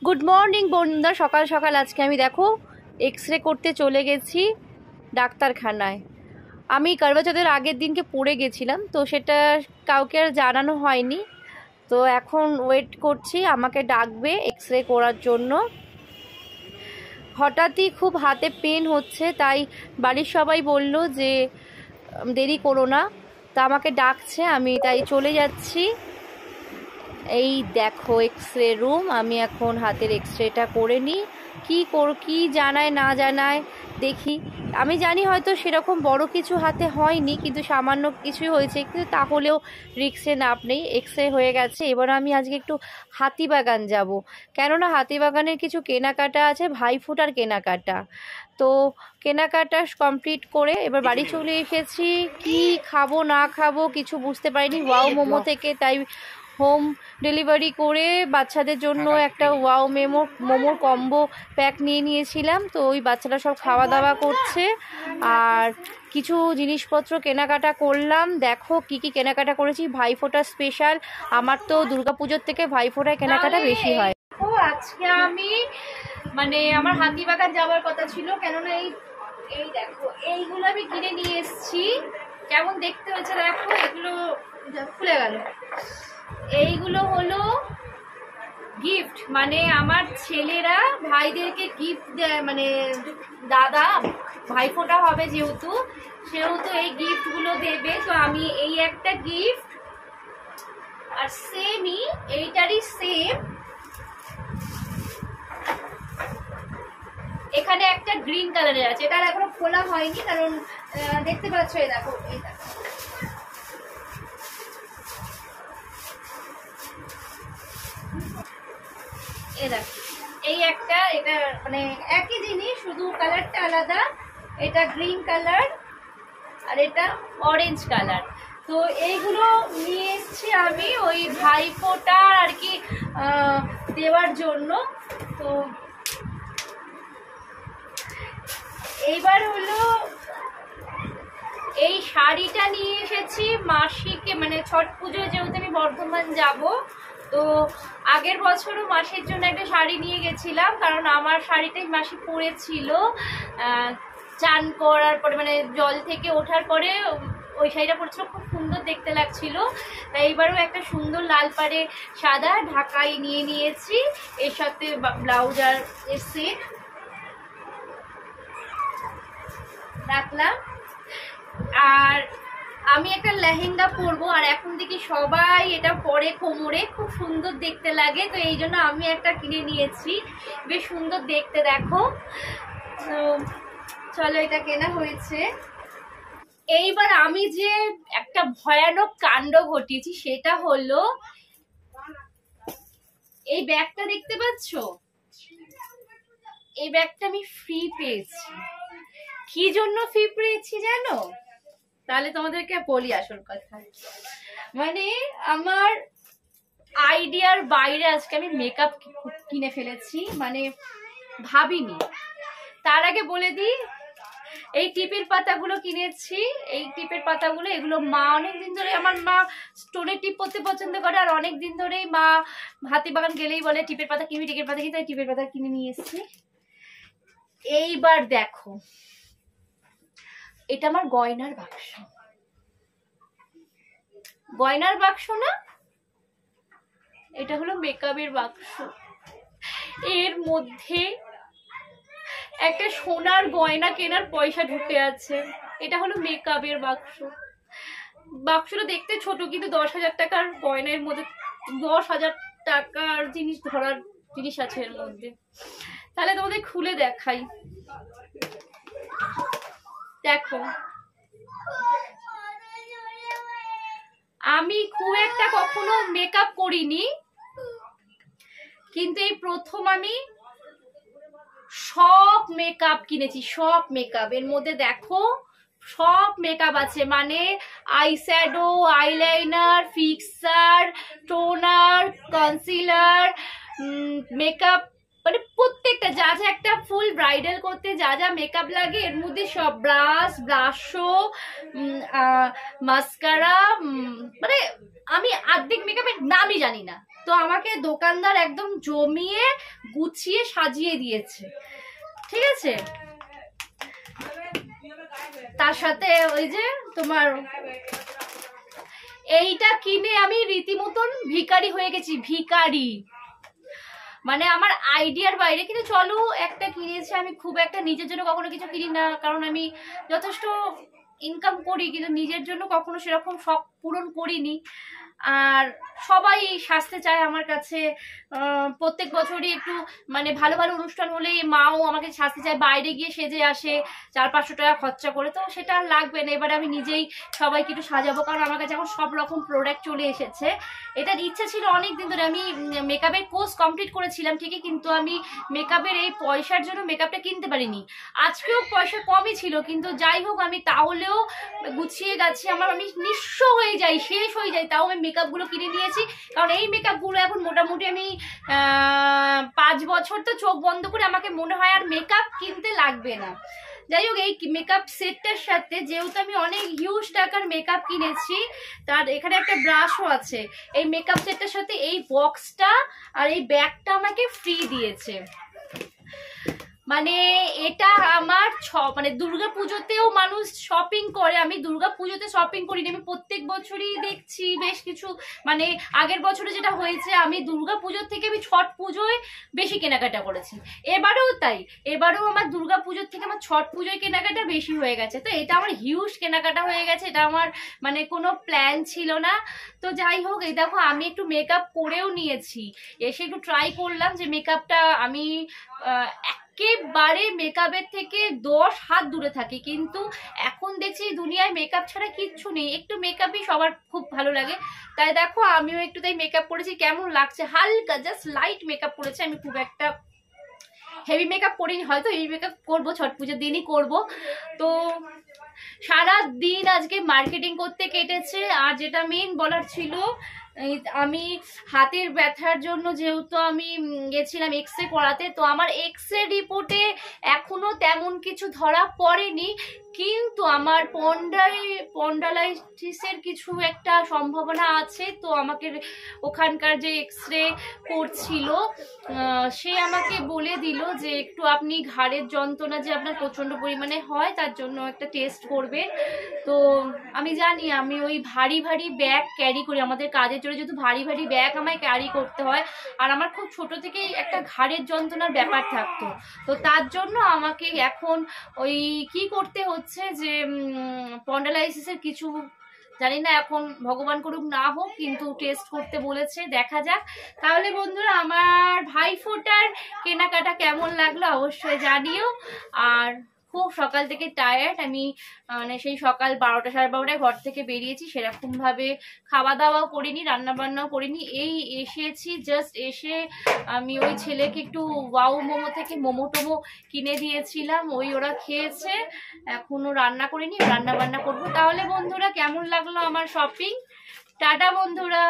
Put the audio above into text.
Good morning বন্ধুরা। সকাল সকাল আজকে আমি দেখো এক্সরে করতে চলে গেছি ডাক্তারখানায়। আমি করবাচৌথের আগের দিনকে পড়ে গেছিলাম, তো সেটা কাউকে আর জানানো হয়নি। তো এখন ওয়েট করছি, আমাকে ডাকবে এক্সরে করার জন্য। হঠাৎই খুব হাতে পেন হচ্ছে, তাই বাড়ির সবাই বলল যে দেরি করো না, তা আমাকে ডাকছে, আমি তাই চলে যাচ্ছি। এই দেখো এক্সরে রুম, আমি এখন হাতের এক্সরেটা করে নিই। কি জানায় না জানায় দেখি। আমি জানি হয়তো সেরকম বড় কিছু হাতে হয়নি, কিন্তু সামান্য কিছুই হয়েছে, কিন্তু তাহলেও রিক্সে নাপ নেই। এক্সরে হয়ে গেছে। এবার আমি আজকে একটু হাতিবাগান যাব, কেননা হাতিবাগানের কিছু কেনাকাটা আছে, ভাইফোঁটার কেনাকাটা। তো কেনাকাটা কমপ্লিট করে এবার বাড়ি চলে এসেছি। কি খাবো না খাবো কিছু বুঝতে পারিনি। ওয়াও মোমো থেকে তাই হোম ডেলিভারি করে বাচ্চাদের জন্য একটা ওয়াও মোমোর কম্বো প্যাক নিয়ে নিয়েছিলাম। তো ওই বাচ্চারা সব খাওয়া দাওয়া করছে, আর কিছু জিনিসপত্র কেনাকাটা করলাম। দেখো কি কি কেনাকাটা করেছি, ভাইফোঁটা স্পেশাল। আমার তো দুর্গাপুজোর থেকে ভাইফোঁটায় কেনাকাটা বেশি হয়। ও আজকে আমি আমার হাতিবাগান যাওয়ার কথা ছিল, কেননা এই দেখো এইগুলো আমি কিনে নিয়ে এসেছি। কেমন দেখতে হয়েছে দেখো, এগুলো খুলে গেল। এইগুলো হলো গিফট, আমার ছেলেরা ভাইদেরকে গিফট দেয়, দাদা ভাইফোঁটা হবে যেহেতু এই গিফটগুলো দেবে। তো আমি এই একটা গিফট, আর সেমই এইটারই সেম এখানে একটা গ্রিন কালারের আছে। এটা এখনো খোলা হয়নি, কারণ দেখতে পাচ্ছ এই দেখো, এটা এই একটা, এটা একই জিনিস, শুধু কালারটা আলাদা। এটা গ্রিন কালার আর এটা অরেঞ্জ কালার। তো এইগুলো নিয়ে এসেছি আমি ওই ভাইফোঁটা আর কি দেওয়ার জন্য। তো এইবার হলো এই শাড়িটা নিয়ে এসেছি মাসিকে, ছট পুজোয় যেহেতু আমি বর্ধমান যাব। তো আগের বছরও মাসির জন্য একটা শাড়ি নিয়ে গেছিলাম, কারণ আমার শাড়িটাই মাসি পরেছিল চান করার পরে, জল থেকে ওঠার পরে ওই শাড়িটা পরেছিল, খুব সুন্দর দেখতে লাগছিল। তাই এইবারও একটা সুন্দর লাল পাড়ে সাদা ঢাকাই নিয়ে নিয়েছি, এর সাথে ব্লাউজ আর সেট রাখলাম। আর আমি একটা লেহেঙ্গা পরবো, আর এখন দেখি সবাই এটা পরে কোমরে, খুব সুন্দর দেখতে লাগে। তো এই জন্য আমি একটা কিনে নিয়েছি, বেশ সুন্দর দেখতে দেখো। তো চলো, এটা কেনা হয়েছে। এইবার আমি যে একটা ভয়ানক কাণ্ড ঘটিয়েছি সেটা হলো, এই ব্যাগটা দেখতে পাচ্ছ, এই ব্যাগটা আমি ফ্রি পেয়েছি। কি জন্য ফ্রি পেয়েছি জানো? তাহলে তোমাদেরকে বলি আসল কথা। আমার আইডিয়ার বাইরে আজকে আমি মেকআপ কিনে ফেলেছি, ভাবিনি। তার আগে বলে দিই, এই টিপের পাতাগুলো কিনেছি। এই টিপের পাতাগুলো, এগুলো মা অনেকদিন ধরে, আমার মা স্টোনের টিপ পরতে পছন্দ করে, আর অনেকদিন ধরেই মা হাতিবাগান গেলেই বলে টিপের পাতা কিনবি, টিপের পাতা কিনতে, টিপের পাতা কিনে নিয়ে এসেছি। এইবার দেখো, এটা আমার গয়নার বাক্স। গয়নার বাক্স না, এটা হলো মেকআপের বাক্স। এর মধ্যে একটা সোনার গয়না কেনার পয়সা ঢুকে আছে। এটা হলো মেকআপের বাক্স। বাক্সটা দেখতে ছোট, কিন্তু 10,000 টাকার গয়নার মধ্যে 10,000 টাকার জিনিস, ধরার জিনিস আছে এর মধ্যে। তাহলে তোমাদের খুলে দেখাই। দেখো, আমি খুব একটা কখনো মেকআপ করিনি, কিন্তু এই প্রথম আমি সব মেকআপ কিনেছি। সব মেকআপ এর মধ্যে দেখো, সব মেকআপ আছে, eyeshadow, eyeliner, fixer, toner, concealer, makeup, প্রত্যেকটা যা যা একটা ফুল ব্রাইডাল করতে যা যা মেকআপ লাগে এর মধ্যে সব, ব্লাশও, মাস্কারা, আমি অর্ধেক মেকআপের নামই জানি না। তো আমাকে দোকানদার একদম জমিয়ে গুছিয়ে সাজিয়ে দিয়েছে, ঠিক আছে। তার সাথে ওই যে তোমার এইটা কিনে আমি রীতিমতন ভিখারি হয়ে গেছি, ভিখারি, মানে আমার আইডিয়ার বাইরে। কিন্তু চলো একটা কিনেছি, আমি খুব একটা নিজের জন্য কখনো কিছু কিনি না, কারণ আমি যথেষ্ট ইনকাম করি, কিন্তু নিজের জন্য কখনো সেরকম শখ পূরণ করিনি। আর সবাই সাজতে চায় আমার কাছে, প্রত্যেক বছরই একটু মানে ভালো ভালো অনুষ্ঠান হলে মাও আমাকে সাজতে চায়, বাইরে গিয়ে সেজে আসে 400-500 টাকা খরচা করে, তো সেটা আর লাগবে না। এবারে আমি নিজেই সবাইকে একটু সাজাবো, কারণ আমার কাছে এখন সব রকম প্রোডাক্ট চলে এসেছে। এটার ইচ্ছা ছিল অনেক দিন ধরে, আমি মেকআপের কোর্স কমপ্লিট করেছিলাম ঠিকই, কিন্তু আমি মেকআপের এই পয়সার জন্য মেকআপটা কিনতে পারিনি। আজকেও পয়সা কমই ছিল, কিন্তু যাই হোক আমি তাহলেও গুছিয়ে গেছি। আমি নিঃস্ব হয়ে যাই, শেষ হয়ে যাই, তাও আমি মেকআপগুলো কিনে নিয়েছি। কারণ এই মেকআপগুলো এখন মোটামুটি আমি 5 বছর তো চোখ বন্ধ করে আমাকে মনে হয় আর মেকআপ কিনতে লাগবে না। যাই হোক এই মেকআপ সেটটার সাথে যেহেতু আমি অনেক হিউজ টাকার মেকআপ কিনেছি, তার এখানে একটা ব্রাশও আছে। এই মেকআপ সেটটার সাথে এই বক্সটা আর এই ব্যাগটা আমাকে ফ্রি দিয়েছে। মানে এটা আমার মানে দুর্গা পুজোতেও মানুষ শপিং করে, আমি দুর্গা পুজোতে শপিং করিনি। আমি প্রত্যেক বছরই দেখছি বেশ কিছু, মানে আগের বছরে যেটা হয়েছে, আমি দুর্গা পুজোর থেকে আমি ছট পুজোয় বেশি কেনাকাটা করেছি। এবারেও তাই, এবারেও আমার দুর্গা পুজোর থেকে আমার ছট পুজোয় কেনাকাটা বেশি হয়ে গেছে। তো এটা আমার হিউজ কেনাকাটা হয়ে গেছে, এটা আমার মানে কোনো প্ল্যান ছিল না। তো যাই হোক এই দেখো আমি একটু মেকআপ করেও নিয়েছি, এসে একটু ট্রাই করলাম যে মেকআপটা আমি একেবারে মেকআপের থেকে 10 হাত দূরে থাকি, কিন্তু এখন দেখছি দুনিয়ায় মেকআপ ছাড়া কিচ্ছু নেই। একটু মেকআপই সবার খুব ভালো লাগে, তাই দেখো আমিও একটু তাই মেকআপ করেছি। কেমন লাগছে? হালকা জাস্ট লাইট মেকআপ করেছি, আমি খুব একটা হেভি মেকআপ করিনি। হয়তো হেভি মেকআপ করবো ছট পুজোর দিনই করব। তো সারা দিন আজকে মার্কেটিং করতে কেটেছে। আর যেটা মেন বলার ছিল, আমি হাতের ব্যথার জন্য যেহেতু আমি গেছিলাম এক্সরে করাতে, তো আমার এক্সরে রিপোর্টে এখনো তেমন কিছু ধরা পড়েনি, কিন্তু আমার পন্ডালাইটিসের কিছু একটা সম্ভাবনা আছে। তো আমাকে ওখানকার যে এক্সরে করছিল সে আমাকে বলে দিল যে একটু আপনি ঘাড়ের যন্ত্রণা যে আপনার প্রচন্ড পরিমাণে হয়, তার জন্য একটা টেস্ট করবেন। তো আমি জানি আমি ওই ভারী ভারী ব্যাগ ক্যারি করি, আমাদের কাজের জন্য যেহেতু ভারী ভারী ব্যাগ আমায় ক্যারি করতে হয়, আর আমার খুব ছোট থেকেই একটা ঘাড়ের যন্ত্রণার ব্যাপার থাকতো। তো তার জন্য আমাকে এখন ওই কি করতে হচ্ছে যে পন্ডালাইসিসের কিছু, জানি না এখন ভগবান করুক না হোক, কিন্তু টেস্ট করতে বলেছে, দেখা যাক। তাহলে বন্ধুরা আমার ভাইফোঁটার কেনাকাটা কেমন লাগলো অবশ্যই জানিও। আর খুব সকাল থেকে টায়ার্ড আমি, মানে সেই সকাল 12টা 12:30 ঘর থেকে বেরিয়েছি, সেরকম ভাবে খাওয়া দাওয়াও করিনি, রান্না বান্নাও করিনি। এই এসেছি জাস্ট, এসে আমি ওই ছেলেকে একটু ওয়াও মোমো থেকে মোমো টোমো কিনে দিয়েছিলাম, ওই ওরা খেয়েছে, এখনো রান্না করিনি, রান্না বান্না করবো। তাহলে বন্ধুরা কেমন লাগলো আমার শপিং? টাটা বন্ধুরা।